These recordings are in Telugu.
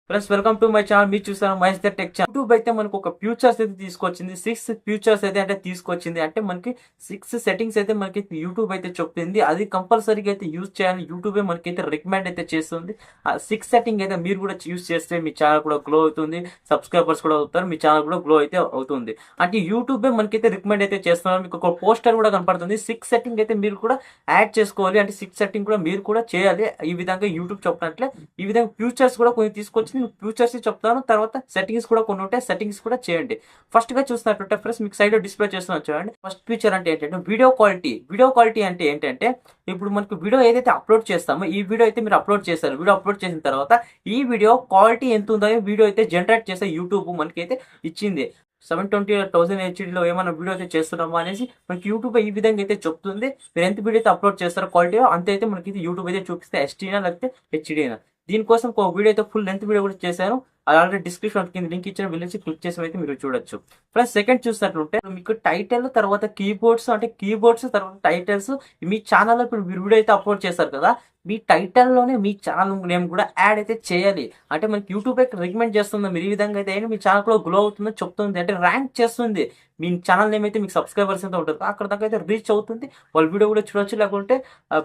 Friends welcome to my channel. మీరు చూసారు Mahesh the tech channel. YouTube అయితే మనకు ఒక ఫ్యూచర్స్ అయితే తీసుకొచ్చింది. 6 ఫ్యూచర్స్ అయితే తీసుకొచ్చింది. అంటే మనకి 6 సెట్టింగ్స్ అయితే మనకి యూట్యూబ్ అయితే చెప్తుంది. అది కంపల్సరీగా అయితే యూజ్ చేయాలి. యూట్యూబ్ మనకైతే రికమెండ్ అయితే చేస్తుంది. ఆ 6 సెట్టింగ్ అయితే మీరు కూడా యూజ్ చేస్తే మీ ఛానల్ కూడా గ్లో అవుతుంది. సబ్స్క్రైబర్స్ కూడా అవుతారు. మీ ఛానల్ కూడా గ్లో అయితే అవుతుంది. అంటే యూట్యూబే మనకైతే రికమెండ్ అయితే చేస్తున్నారు. మీకు ఒక పోస్టర్ కూడా కనపడుతుంది. 6 సెట్టింగ్ అయితే మీరు కూడా యాడ్ చేసుకోవాలి. అంటే 6 సెట్టింగ్ కూడా మీరు కూడా చేయాలి. ఈ విధంగా యూట్యూబ్ చెప్పినట్లే ఈ విధంగా ఫ్యూచర్స్ కూడా కొన్ని తీసుకొచ్చి ఫ్యూచర్స్ చెప్తాను. తర్వాత సెట్టింగ్స్ కూడా కొన్ని ఉంటాయి. సెట్టింగ్స్ కూడా చేయండి. ఫస్ట్ గా చూసినట్టుంటే ఫ్రెండ్స్ మీకు సైడ్ డిస్ప్లే చేస్తున్నాను చూడండి. ఫస్ట్ ఫీచర్ అంటే ఏంటంటే వీడియో క్వాలిటీ. వీడియో క్వాలిటీ అంటే ఏంటంటే ఇప్పుడు మనకు వీడియో ఏదైతే అప్లోడ్ చేస్తామో ఈ వీడియో అయితే మీరు అప్లోడ్ చేస్తారు. వీడియో అప్లోడ్ చేసిన తర్వాత ఈ వీడియో క్వాలిటీ ఎంత ఉందో వీడియో అయితే జనరేట్ చేసే యూట్యూబ్ మనకైతే ఇచ్చింది. 720,000 హెచ్డీలో ఏమైనా వీడియో అయితే చేస్తున్నామా అనేసి మనకి యూట్యూబ్ ఈ విధంగా అయితే చెప్తుంది. మీరు ఎంత వీడియో అయితే అప్లోడ్ చేస్తారో క్వాలిటీ అంత అయితే మనకి యూట్యూబ్ అయితే చూపిస్తే ఎస్టీనా లేకపోతే హెచ్డీనా. దీనికోసం ఒక వీడియో అయితే ఫుల్ లెంత్ వీడియో కూడా చేశాను. అది ఆల్రెడీ డిస్క్రిప్షన్ కింద లింక్ ఇచ్చిన వెళ్ళి క్లిక్ చేసి అయితే మీరు చూడొచ్చు. ప్లస్ సెకండ్ చూసినట్లుంటే మీకు టైటిల్ తర్వాత కీబోర్డ్స్ అంటే కీబోర్డ్స్ తర్వాత టైటిల్స్ మీ ఛానల్లో ఇప్పుడు మీరు వీడియో అయితే అప్లోడ్ చేస్తారు కదా, మీ టైటిల్లోనే మీ ఛానల్ నేమ్ కూడా యాడ్ అయితే చేయాలి. అంటే మనకి యూట్యూబ్ అయితే రికమెండ్ చేస్తుంది. మీరు ఈ విధంగా అయితే మీ ఛానల్ కూడా గ్లో అవుతుందని చెప్తుంది. అంటే ర్యాంక్ చేస్తుంది. మీ ఛానల్ నేమ్ అయితే మీకు సబ్స్క్రైబర్స్ అయితే ఉంటుంది అక్కడ దాకా అయితే రీచ్ అవుతుంది. వాళ్ళ వీడియో కూడా చూడొచ్చు. లేకుంటే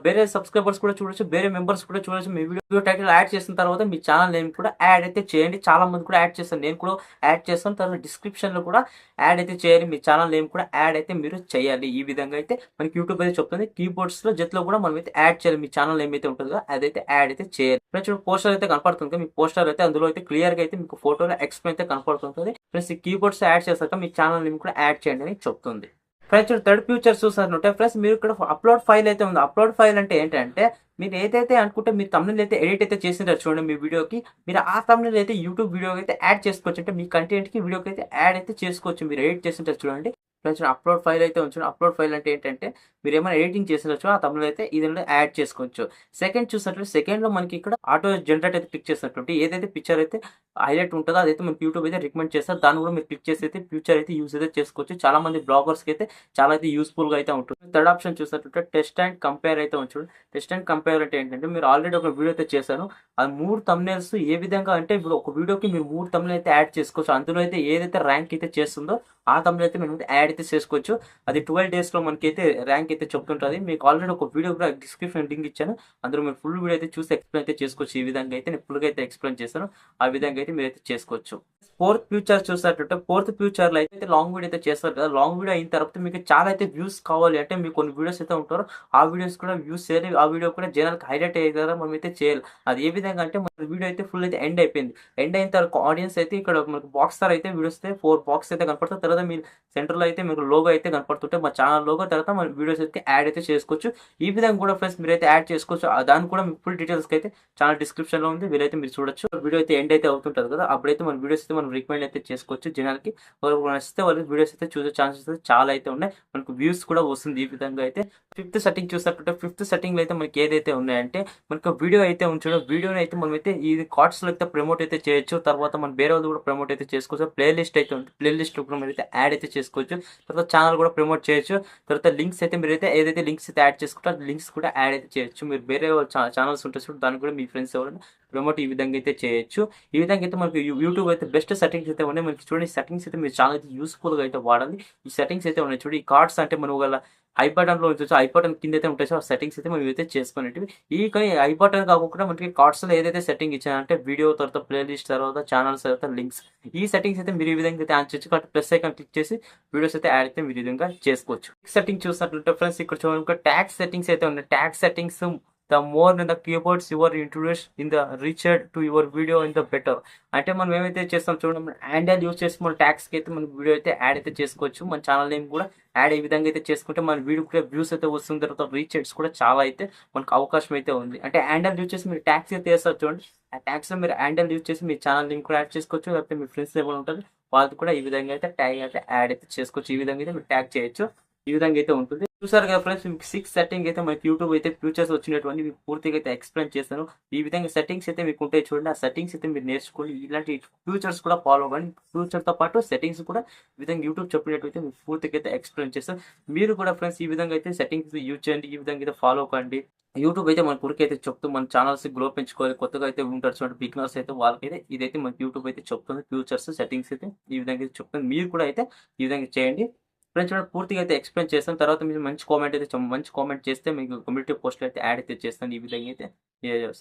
వేరే సబ్స్క్రైబర్స్ కూడా చూడొచ్చు. వేరే మెంబర్స్ కూడా చూడొచ్చు. మీ వీడియో టైటిల్ యాడ్ చేసిన తర్వాత మీ ఛానల్ నేమ్ కూడా యాడ్ అయితే చేయండి. చాలా మంది కూడా యాడ్ చేస్తాను. నేను కూడా యాడ్ చేస్తాను. తర్వాత డిస్క్రిప్షన్ లో కూడా యాడ్ అయితే చేయాలి. మీ ఛానల్ నేమ్ కూడా యాడ్ అయితే మీరు చేయాలి. ఈ విధంగా అయితే మనకి యూట్యూబ్ అయితే చెప్తుంది. కీబోర్డ్స్ లో జట్లో కూడా మనం అయితే యాడ్ చేయాలి. మీ ఛానల్ నేమ్ అయితే ఉంటుందో అదైతే యాడ్ అయితే చేయాలి. ఫ్రెండ్స్ పోస్టర్ అయితే కనపడుతుంది. మీ పోస్టర్ అయితే అందులో అయితే క్లియర్ గా అయితే మీకు ఫోటోలో ఎక్స్ప్లెయిన్ అయితే కనపడుతుంది. ఫ్రెండ్స్ ఈ కీబోర్డ్స్ యాడ్ చేశాక మీ ఛానల్ నేమ్ కూడా యాడ్ చేయండి అని చెప్తుంది. ఫ్రెండ్స్ థర్డ్ ఫ్యూచర్ చూసారంటే ఫ్రెండ్స్ మీరు ఇక్కడ అప్లోడ్ ఫైల్ అయితే ఉంది. అప్లోడ్ ఫైల్ అంటే ఏంటంటే మీరు ఏదైతే అనుకుంటే మీరు తమ్నెయిల్ అయితే ఎడిట్ అయితే చేసింటారు చూడండి మీ వీడియోకి, మీరు ఆ తమ్నెయిల్ అయితే యూట్యూబ్ వీడియోకి అయితే యాడ్ చేసుకోవచ్చు. అంటే మీ కంటెంట్ కి వీడియోకి అయితే యాడ్ అయితే చేసుకోవచ్చు. మీరు ఎడిట్ చేసింటారు చూడండి. ఫ్రెండ్స్ అప్లోడ్ ఫైల్ అయితే ఉంచండి. అప్లోడ్ ఫైల్ అంటే ఏంటంటే మీరు ఏమైనా ఎడిటింగ్ చేసినచ్చు ఆ తమ్నెయిల్ అయితే ఇదిలో యాడ్ చేసుకోవచ్చు. సెకండ్ చూసినట్లయితే సెకండ్ లో మనకి ఇక్కడ ఆటో జనరేట్ అయితే క్లిక్ చేసినట్టు ఏదైతే పిక్చర్ అయితే హైలైట్ ఉంటుందో అదైతే మనకి యూట్యూబ్ అయితే రికమెండ్ చేస్తారు. దాన్ని కూడా మీరు క్లిక్ చేసి అయితే ఫ్యూచర్ అయితే యూజ్ అయితే చేసుకోవచ్చు. చాలా మంది బ్లాగర్స్ కి అయితే చాలా అయితే యూస్ఫుల్ గా అయితే ఉంటుంది. థర్డ్ ఆప్షన్ చూసినట్టు టెస్ట్ అండ్ కంపేర్ అయితే ఉంచండి. టెస్ట్ అండ్ కంపేర్ అంటే ఏంటంటే మీరు ఆల్రెడీ ఒక వీడియో అయితే చేశాను. ఆ 3 thumbnails ఏ విధంగా అంటే ఇప్పుడు ఒక వీడియోకి మీరు 3 thumbnail అయితే యాడ్ చేసుకోవచ్చు. అందులో అయితే ఏదైతే ర్యాంక్ అయితే చేస్తుందో ఆ thumbnail అయితే మేము యాడ్ అయితే చేసుకోవచ్చు. అది 12 days లో మనకైతే ర్యాంక్ అయితే చెప్తుంటుంది. మీకు ఆల్రెడీ ఒక వీడియో కూడా డిస్క్రిప్షన్ లింక్ ఇచ్చాను. అందులో మీరు ఫుల్ వీడియో అయితే చూసి ఎక్స్ప్లెయిన్ అయితే చేసుకోవచ్చు. ఈ విధంగా అయితే నేను ఫుల్గా అయితే ఎక్స్ప్లెయిన్ చేశాను. ఆ విధంగా అయితే మీరు అయితే చేసుకోవచ్చు. ఫోర్త్ ఫ్యూచర్ చూసినట్టు ఫోర్త్ ఫ్యూచర్ లో అయితే లాంగ్ వీడియో అయితే చేస్తారు కదా. లాంగ్ వీడియో అయిన తర్వాత మీకు చాలా అయితే వ్యూస్ కావాలి అంటే మీకు కొన్ని వీడియోస్ అయితే ఉంటారు. ఆ వీడియోస్ కూడా వ్యూస్ చేయాలి. ఆ వీడియో కూడా జనాలకు హైలైట్ అయ్యే కదా మనం అయితే చేయాలి. అది ఏ విధంగా అంటే మన వీడియో అయితే ఫుల్ అయితే ఎండ్ అయిపోయింది. ఎండ్ అయిన తర్వాత ఆడియన్స్ అయితే ఇక్కడ మనకు బాక్స్ అయితే వీడియోస్ అయితే 4 బాక్స్ అయితే కనపడుతుంది. తర్వాత మీరు సెంటర్ లో అయితే మీకు లోగో అయితే కనపడుతుంటే మా ఛానల్ లోగో తర్వాత మన వీడియోస్ అయితే యాడ్ అయితే చేసుకోవచ్చు. ఈ విధంగా కూడా ఫ్రెండ్స్ మీరు అయితే యాడ్ చేసుకోవచ్చు. దాని కూడా మీకు ఫుల్ డీటెయిల్స్ అయితే ఛానల్ డిస్క్రిప్షన్ లో ఉంది. వీరైతే మీరు చూడొచ్చు. వీడియో అయితే ఎండ్ అయితే అవుతుంటది కదా, అప్పుడైతే మన వీడియోస్ అయితే మనం రికమెండ్ అయితే చేసుకోవచ్చు. జనాలకి వాళ్ళకి నచ్చితే వాళ్ళకి వీడియోస్ అయితే చూసే ఛాన్సెస్ అయితే చాలా అయితే ఉన్నాయి. మనకు వ్యూస్ కూడా వస్తుంది. ఈ విధంగా అయితే ఫిఫ్త్ సెట్టింగ్ చూసినట్టు ఫిఫ్త్ సెట్టింగ్ లో అయితే మనకి ఏదైతే ఉన్నాయంటే మనకు వీడియో అయితే ఉంచడం. వీడియోని అయితే మనం అయితే ఈ కార్డ్స్ లో అయితే ప్రమోట్ అయితే చేయొచ్చు. తర్వాత మనం వేరే వాళ్ళు కూడా ప్రమోట్ అయితే చేసుకోవచ్చు. ప్లే లిస్ట్ అయితే ఉంది. ప్లే లిస్ట్ కూడా మీరు అయితే యాడ్ అయితే చేసుకోవచ్చు. తర్వాత ఛానల్ కూడా ప్రమోట్ చేయొచ్చు. తర్వాత లింక్స్ అయితే మీరు అయితే ఏదైతే లింక్స్ అయితే యాడ్ చేసుకుంటారో లింక్స్ కూడా యాడ్ అయితే చేయొచ్చు. మీరు వేరే ఛానల్స్ ఉంటే చూడండి, దానికి కూడా మీ ఫ్రెండ్స్ ఎవరైనా ప్రమోట్ ఈ విధంగా అయితే చేయొచ్చు. ఈ విధంగా అయితే మనకి యూట్యూబ్ అయితే బెస్ట్ సెట్టింగ్స్ అయితే ఉన్నాయి. మనకి చూడండి సెట్టింగ్స్ అయితే మీరు చాలా అయితే యూస్ఫుల్ గా అయితే వాడాలి. ఈ సెట్టింగ్స్ అయితే ఉన్నాయి చూడండి. ఈ కార్డ్స్ అంటే మనం ఒకవేళ ఐ బటన్ లో ఉంచవచ్చు. ఐ బటన్ కింద అయితే ఉంటాయి. ఆ సెట్టింగ్స్ అయితే మనం అయితే చేసుకునేవి. ఈ ఐ బటన్ కాకుండా మనకి కార్డ్స్ లో ఏదైతే సెట్టింగ్ ఇచ్చానంటే వీడియో తర్వాత ప్లేలిస్ట్ తర్వాత ఛానల్స్ తర్వాత లింక్స్ ఈ సెట్టింగ్స్ అయితే మీరు ఈ విధంగా అయితే ఆన్ చేయొచ్చు. కాబట్టి ప్లస్ ఐకాన్ క్లిక్ చేసి వీడియోస్ అయితే యాడ్ అయితే మీరు ఈ విధంగా చేసుకోవచ్చు. సెట్టింగ్ చూసినట్లయితే ఫ్రెండ్స్ ఇక్కడ చూడండి ట్యాగ్ సెట్టింగ్స్ అయితే ఉన్నాయి. Tag settings the more in the keyboards you are introduced in the richer to your video in the better. అంటే మనం ఏమైతే చేస్తాం చూడండి, హ్యాండిల్ యూజ్ చేసి మన ట్యాగ్స్ కి అయితే మన వీడియో అయితే యాడ్ అయితే చేసుకోవచ్చు. మన ఛానల్ నేమ్ కూడా యాడ్ ఈ విధంగా అయితే చేసుకుంటే మన వీడియో కూడా వ్యూస్ అయితే వస్తుంది. తర్వాత రీచ్ రేట్స్ కూడా చాలా అయితే మనకు అవకాశం అయితే ఉంది. అంటే హ్యాండిల్ యూజ్ చేసి మీరు ట్యాగ్స్ అయితే వేస్తారు చూడండి. ఆ ట్యాగ్స్ లో మీరు హ్యాండిల్ యూజ్ చేసి మీ ఛానల్ లింక్ కూడా యాడ్ చేసుకోవచ్చు. లేకపోతే మీ ఫ్రెండ్స్ ఎవరు ఉంటారు వాళ్ళకి కూడా ఈ విధంగా అయితే ట్యాగ్ అయితే యాడ్ అయితే చేసుకోవచ్చు. ఈ విధంగా అయితే మీరు ట్యాగ్ చేయొచ్చు. ఈ విధంగా అయితే ఉంటుంది. చూసారు కదా ఫ్రెండ్స్, మీకు 6 సెట్టింగ్ అయితే మనకి యూట్యూబ్ అయితే ఫ్యూచర్స్ వచ్చినటువంటి మీకు పూర్తిగా అయితే ఎక్స్ప్లెయిన్ చేస్తాను. ఈ విధంగా సెట్టింగ్స్ అయితే మీకు ఉంటాయి చూడండి. ఆ సెట్టింగ్స్ అయితే మీరు నేర్చుకోండి. ఇలాంటి ఫ్యూచర్స్ కూడా ఫాలో అవ్వండి. ఫ్యూచర్ తో పాటు సెట్టింగ్స్ కూడా ఈ విధంగా యూట్యూబ్ చెప్పినట్టు మీకు పూర్తిగా అయితే ఎక్స్ప్లెయిన్ చేస్తాను. మీరు కూడా ఫ్రెండ్స్ ఈ విధంగా అయితే సెట్టింగ్స్ యూజ్ చేయండి. ఈ విధంగా అయితే ఫాలో అవ్వండి. యూట్యూబ్ అయితే మన కొరికైతే చెప్తూ మన ఛానల్స్ గ్రో పెంచుకోవాలి. కొత్తగా అయితే ఉంటారు చూడండి బిగినర్స్ అయితే వాళ్ళకైతే ఇదైతే మనకి యూట్యూబ్ అయితే చెప్తుంది. ఫ్యూచర్స్ సెట్టింగ్స్ అయితే ఈ విధంగా అయితే చెప్తుంది. మీరు కూడా అయితే ఈ విధంగా చేయండి. ఫ్రెండ్స్ చూడండి పూర్తిగా అయితే ఎక్స్‌ప్లెయిన్ చేస్తాను. తర్వాత మీరు మంచి కామెంట్ అయితే మంచి కామెంట్ చేస్తే మీకు కమ్యూనిటీ పోస్ట్‌లో అయితే యాడ్ అయితే చేస్తాను. ఈ విధంగా అయితే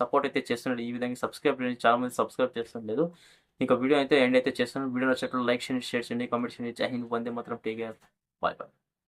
సపోర్ట్ అయితే చేస్తున్నాడు. ఈ విధంగా సబ్స్క్రైబ్ చేయండి. చాలా మంది సబ్స్క్రైబ్ చేస్తలేదు. ఇంకా వీడియో అయితే ఎండ్ అయితే చేస్తాను. వీడియో నచ్చినట్లు లైక్ చేయండి, షేర్ చేయండి, కామెంట్ చేయండి. జై Hind, Vande Mataram, take care, bye bye.